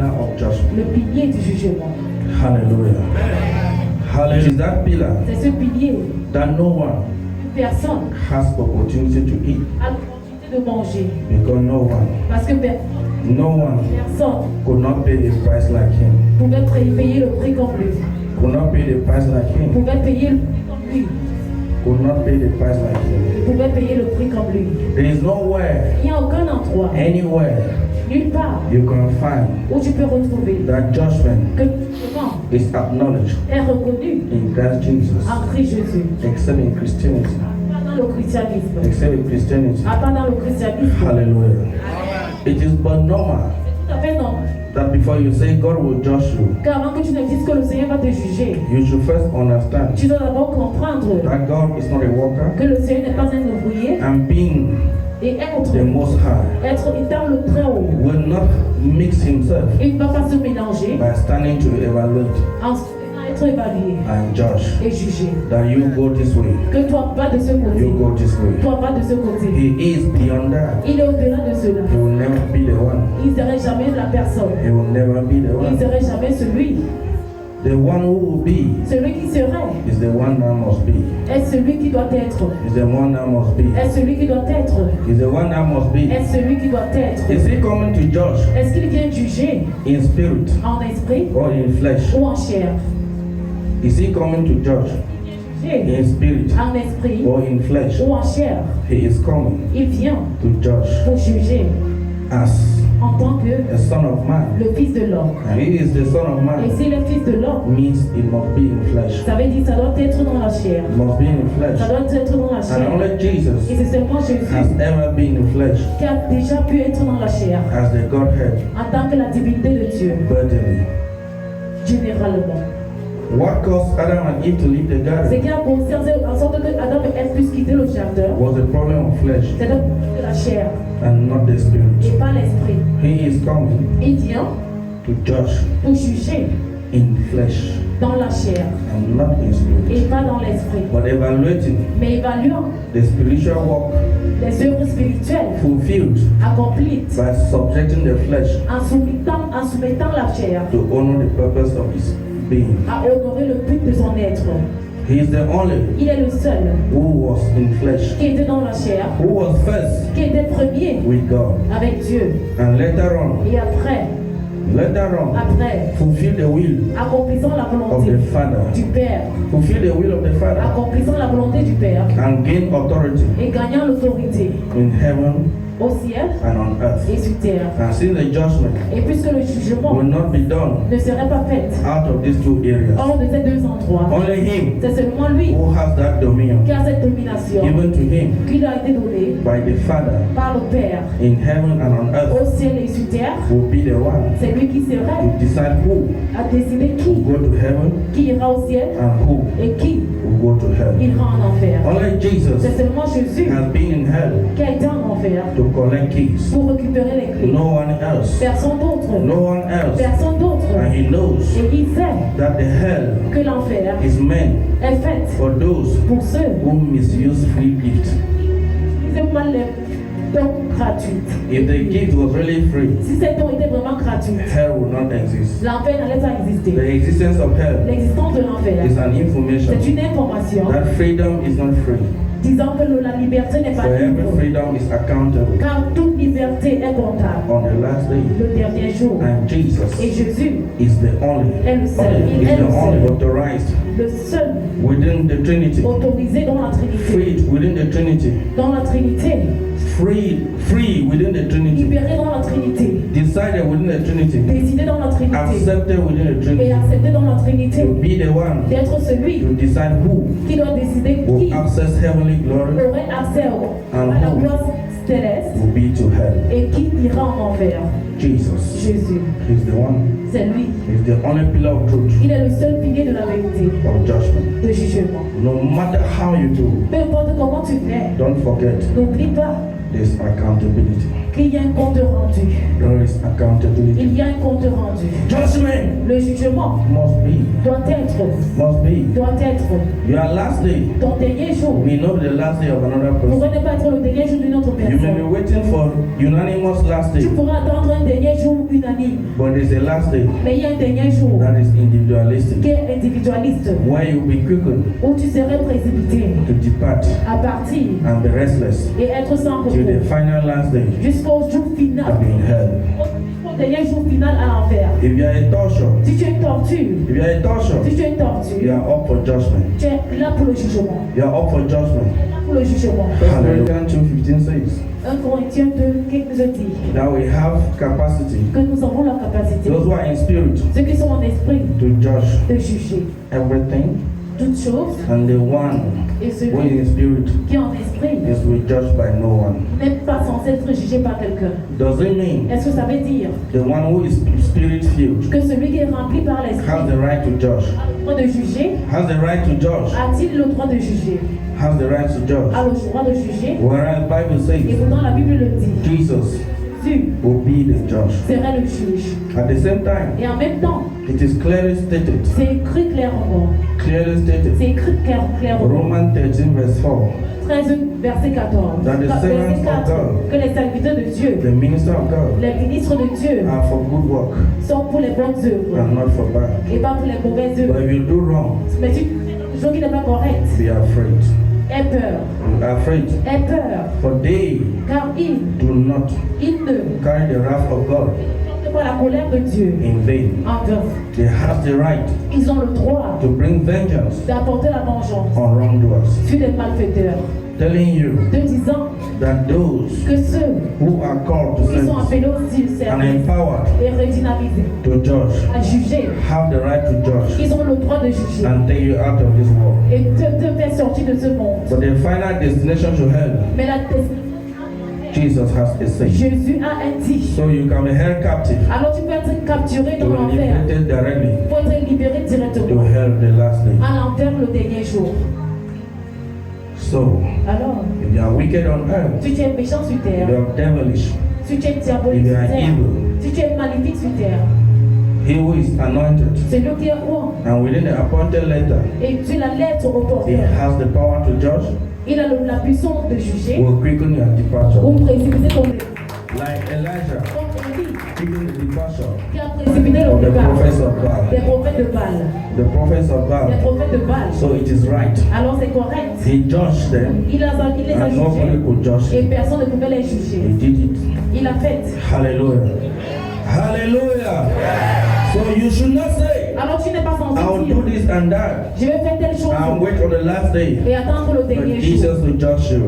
pillar of judgment. Le pilier du jugement. Hallelujah. Hallelujah. It's that pillar C'est ce pilier. that no one Personne has opportunity to eat a l'opportunité de manger. because no one Parce que personne could not pay the price like him. pouvait payer le prix comme lui. Could not pay the price like him. Pouvait payer le prix comme lui. Could not pay the price like him. Pouvait payer le prix comme lui. There is nowhere, Il n'y a aucun endroit, anywhere nulle part, you can find où tu peux retrouver that judgment que le jugement is acknowledged est reconnu in Christ Jesus, en Christ Jésus. except in Christianity. Pas dans le christianisme. Except in Christianity. Pas dans le christianisme. Hallelujah. It is but normal Tout à fait non. that before you say God will judge you, Car avant que tu ne dises que le Seigneur va te juger, you should first understand tu dois d'abord comprendre that God is not a worker que le Seigneur n'est pas un ouvrier and being et être the Most High étant le très haut. will not mix himself Il ne va pas se mélanger by standing to evaluate en être évalué and judge et jugé. that you go this way, Que toi pas de ce côté, you go this way. toi pas de ce côté. He is beyond that. Il est au-delà de cela. He will never be the one. Il ne serait jamais la personne. He will never be the Il ne one. serait jamais celui. The one who will be Celui qui serait is the one that must be. est celui qui doit être. Is the one that must be. Est celui qui doit être. Is the one that must be. Est celui qui doit être. Is he coming to judge Est-ce qu'il vient juger in spirit en esprit or in flesh? ou en chair? Is he coming to judge Juger in spirit en esprit or in flesh? ou en chair. He is coming Il vient to judge pour juger as en tant que a son of man. le fils de l'homme. And he is the son of Et man si le fils de l'homme, means it must be in flesh. ça veut dire que ça doit être dans la chair. It must be in flesh. Ça doit être dans la And chair. only Et Jesus c'est seulement has Jésus ever been in flesh qui a déjà pu être dans la chair as the Godhead en tant que la divinité de Dieu, bodily. généralement. What caused Adam and Eve to leave the Ce garden qui a concerné en sorte que Adam et Ève puissent quitter le jardin, was the problem of flesh c'est donc la chair and not the spirit. et pas l'esprit. He is coming Il vient to judge pour juger in flesh dans la chair and not in et spirit. pas dans l'esprit. But evaluating Mais évaluant the spiritual work les œuvres spirituelles fulfilled accomplies by subjecting the flesh en soumettant la chair to honor the purpose of his being. à honorer le but de son être. He is the only Il est le seul who was in flesh, qui était dans la chair, who was first qui était premier with God, avec Dieu. and later on, Et après, fulfill the will accomplissant la of volonté the Father, du Père, fulfill the will of the Father, accomplissant la volonté du Père and gain authority et gagnant l'autorité in heaven au ciel and on earth. et sur terre. And since the judgment Et puisque le jugement will not be done ne serait pas fait out of these two areas, hors de ces deux endroits, only him c'est seulement lui who has that dominion qui a cette domination given to him qui lui a été donnée by the Father par le Père in heaven and on earth au ciel et sur terre. will be the one C'est lui qui serait to decide who à décider will qui go to heaven ira au ciel and who et qui will go to hell. ira en enfer. Only Jesus C'est seulement Jésus has been in hell qui a été en enfer to collect keys. pour récupérer les clés. No one else. Personne d'autre. No one else. Personne d'autre. And he knows Et il sait that the hell que l'enfer is meant est fait for those pour ceux who misuse free gifts. qui utilisent mal les dons gratuits. If the gift was really free, Si ces dons étaient vraiment gratuits, hell would not exist. l'enfer n'allait pas The exister. existence of hell L'existence de l'enfer, is an information c'est une information that freedom is not free. disant que la liberté n'est For pas every libre. freedom is accountable Car toute liberté est comptable. on the last day. Le dernier jour. And Jesus Et Jésus is the only, est le seul. Il is est the le only seul. authorized Le seul within the Trinity, autorisé dans la Trinité. freed within the Trinity, Dans la Trinité. free within the Trinity, Libéré dans la Trinité. decided within the Trinity, Décidé dans la Trinité. accepted within the Et Trinity, accepté dans la Trinité. to be the one D'être celui to decide who qui doit décider will qui access heavenly glory aurait accès à la gloire céleste will be to hell. et qui ira en enfer. Jesus Jésus. is the one. C'est lui. He's the only pillar of truth, Il est le seul pilier de la vérité, of judgment. de jugement. No matter how you do, Peu importe comment tu fais, don't forget n'oublie pas there's accountability. qu'il y a un compte rendu. There is accountability. Il y a un compte rendu. Judgment Le Le jugement must be. doit être Your last day ton dernier jour. may not be the last day of another person. Pourrait ne pas être le dernier jour d'une autre You may be personne. waiting for unanimous last day, Tu pourras attendre un dernier jour unanime. but there's a last day Mais il y a un dernier jour that is individualistic, qui est individualiste, where you'll be quickened où tu serais précipité to depart à partir and be restless et être sans till the repos final last day jusqu'au jour final, of being hell. au dernier jour final à l'enfer. If you are a torture, Si tu es une torture, if you are a torture, si tu es une you torture, are up for judgment. tu es là pour le jugement. You are up for judgment. Tu es là pour le jugement. Corinthians 2:15 says 1 Corinthiens 2, qui nous a dit that we have capacity, que nous avons la capacité, those who are in spirit, ceux qui sont en esprit, to judge de juger everything, toutes choses, and the one et who celui is in spirit qui est en esprit is to be judged by no one. n'est pas censé être jugé par quelqu'un. Does it mean Est-ce que ça veut dire the one who is spirit filled que celui qui est rempli par l'esprit has the right to judge, a le droit de juger? has the right to judge, A-t-il le droit de juger? has the right to judge? A le droit de juger? Whereas the Bible Et says pourtant la Bible le dit. Jesus Tu will be the judge. serais le juge. At the same time, Et en même temps, it is clearly stated, c'est écrit clairement. clearly stated, C'est écrit clairement. Romans 13 verse 4, 13, verset 14. That the Verset servants of 4. God, Que les serviteurs de Dieu, the minister of God, les ministres de Dieu, are for good work sont pour les bonnes œuvres and not for bad. et pas pour les mauvaises But œuvres. if you do wrong, Mais tu fais quelque chose qui n'est pas correct. be afraid. Aie peur. Be afraid. Aie peur. For they Car il do not ne carry the wrath of God porte pas la colère de Dieu in vain. en vain. They have the right Ils ont le droit to bring vengeance d'apporter la vengeance on wrongdoers. sur les malfaiteurs, Telling you te disant that those que ceux who are called to qui sont service appelés aussi and service empowered et redynamisés to judge à juger, have the right to judge ils ont le droit de juger and take you out of this world. et te faire sortir de ce monde. But the final destination to hell, Mais la Jesus has a say. Jésus a un dit. So you can be held captive Alors tu peux être capturé to dans be l'enfer liberated directly pour être libéré to directement hell the last day. à l'enfer le dernier jour. So Alors, if you are wicked on earth, si tu es méchant sur if terre, you are devilish, si tu es diabolique if you sur are terre, evil, si tu es maléfique sur terre, he who is anointed celui qui est roi and within the appointed letter, et tu la lettre au he porteur, has the power to judge, il a la puissance de juger will quicken your departure. ou précipiter ton départ. Like Elijah, Comme Élie, quickened the departure qui a précipité le of the départ prophets of Baal. des prophètes de Baal. The prophets of Des Baal. prophètes de Baal. So it is right. Alors c'est correct. He judged them Il les a and nobody jugés could judge et him. personne ne pouvait les He juger. did it. Il l'a fait. Hallelujah. Hallelujah. So you should not say, Alors tu n'es pas I censé will dire, do this and that je vais faire telle chose and wait for the last day. et attendre le But dernier jour. Jesus will judge you.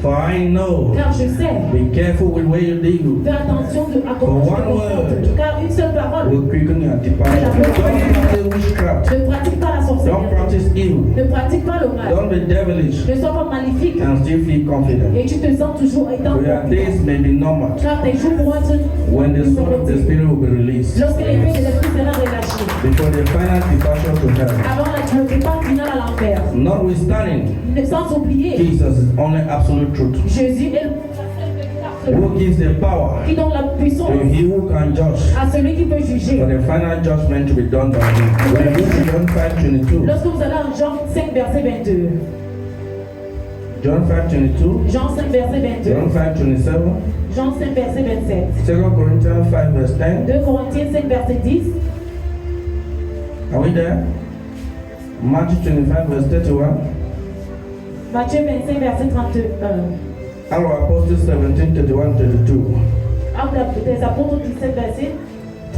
For I know. Car je sais, Be careful with where you live. fais attention à comment tu te comportes. Car une seule parole Will quicken your departure. Don't practice witchcraft. ne pratique pas la Don't sorcellerie, practice evil. ne pratique pas le mal, Don't be devilish ne sois pas maléfique and still feel confident. et tu te sens toujours étant So your days may be normal car tes jours pourront être when the sword of the Spirit will be released lorsque l'épée de l'esprit sera relâchée before the final departure to heaven. avant le départ final à l'enfer. Notwithstanding, Sans oublier, Jesus is only absolute truth. Jésus est le Who gives the power qui donne la puissance to he who can judge à celui qui peut juger. for the final judgment to be done by him. When you read John 5:22, Lorsque vous allez en Jean 5 verset 22, John 5:22, Jean 5 verset 22, John 5:27, Jean 5 verset 27, 2 Corinthians 5 verse 10. 2 Corinthiens 5 verset 10, Are we there? Matthew 25 verse 31. Matthieu 25 verset 31, Our Apostles 17, 31, 32. Actes des apôtres 17 verset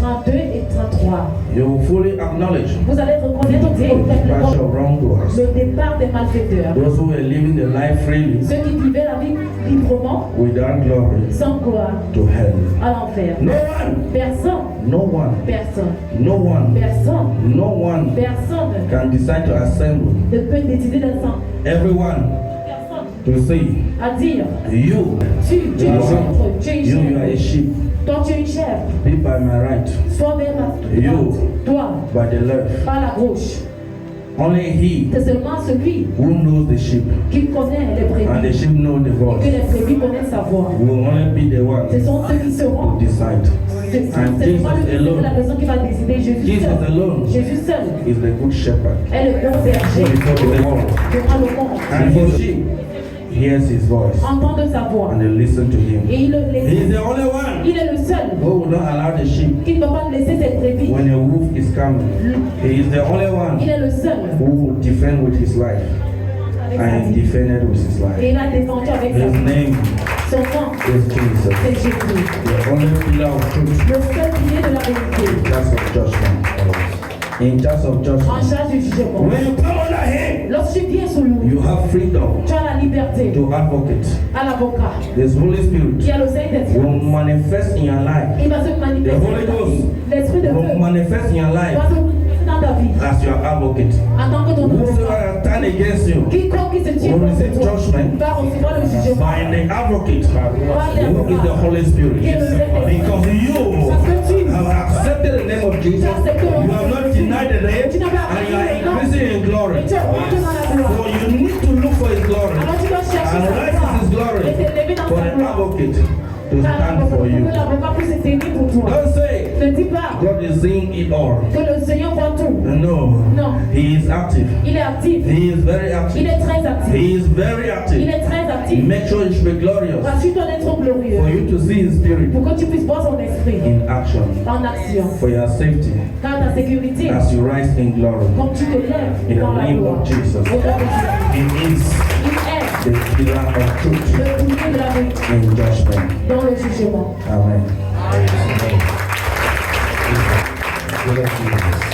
32 et 33. You will fully acknowledge Vous allez reconnaître the departure complètement of wrongdoers. le départ des malfaiteurs, Those who were living their life freely ceux qui vivaient la vie librement, without glory sans gloire, to hell. à l'enfer. No one, Personne, no one, personne, no one, personne, no one personne can decide to assemble ne peut décider d'ensemble. everyone Personne to say, à dire, you, tu es une chèvre, tu es une you are a chèvre, sheep, toi tu es une chèvre, be by my right, sois vers ma You. droite, toi by the left. par la gauche. Only he C'est seulement celui who knows the sheep, qui connaît les and the brebis sheep know the et que voice, les brebis connaissent sa voix. will only be the Ce one sont ceux qui seront to decide. And C'est Jesus pas le Fils, c'est alone. la personne qui va décider. Jésus Jesus seul. alone Jésus seul is the good shepherd est le bon berger before the world. devant le monde. And his sheep hears his voice Entendre sa voix. and they listen to him. Et il le He is laisse. the only one Il est le seul who will not allow the sheep qui ne va pas laisser cette brebis. when a wolf is coming. He is the only Il one est le seul who will defend with his life. avec sa And he vie. defended with his Et life. il a défendu avec sa His vie. name Son nom, is Jesus, c'est Jésus. the only pillar of truth. Le seul pilier de la vérité. Just of judgment. In just of En judgment. charge du jugement. When you come under him, Lorsque tu viens sous lui, you have freedom tu as la liberté to advocate. à l'avocat. This Holy Spirit Qui a le Saint-Esprit. will manifest in your life. Il va se manifester The Holy dans ta Ghost vie. L'Esprit de will feu manifest in your va life se manifester dans ta vie. as your advocate. En tant que ton Whosoever avocat. has stand against you Quiconque qui se tient will contre receive toi judgment va recevoir le jugement. by the advocate who is the Holy Spirit. Because you Parce que tu have accepted the name of Jesus, you have not denied the name, and you are increasing in glory. et tu es rentré dans la gloire. So you need to look for His glory Alors tu dois chercher and sa rise gloire His glory et t'élever dans for sa the gloire. advocate to stand for you. Que l'avocat puisse se tenir pour toi. Don't say Ne dis pas God is seeing it all. que le Seigneur voit tout. No, Non. He is active. Il est actif. He is very Il active. est très actif. He is very Il active. est très actif. Make sure it should be glorious Rassure-toi d'être for glorieux. you to see His Spirit Pour que tu puisses voir son esprit in action, en action. for your safety Car ta sécurité, as you rise in glory. comme tu te lèves In dans the la name gloire. of Jesus, Au nom de Jésus. He is Il est the pillar of truth le pilier de la vérité in judgment. dans le jugement. Amen. Bless Jesus.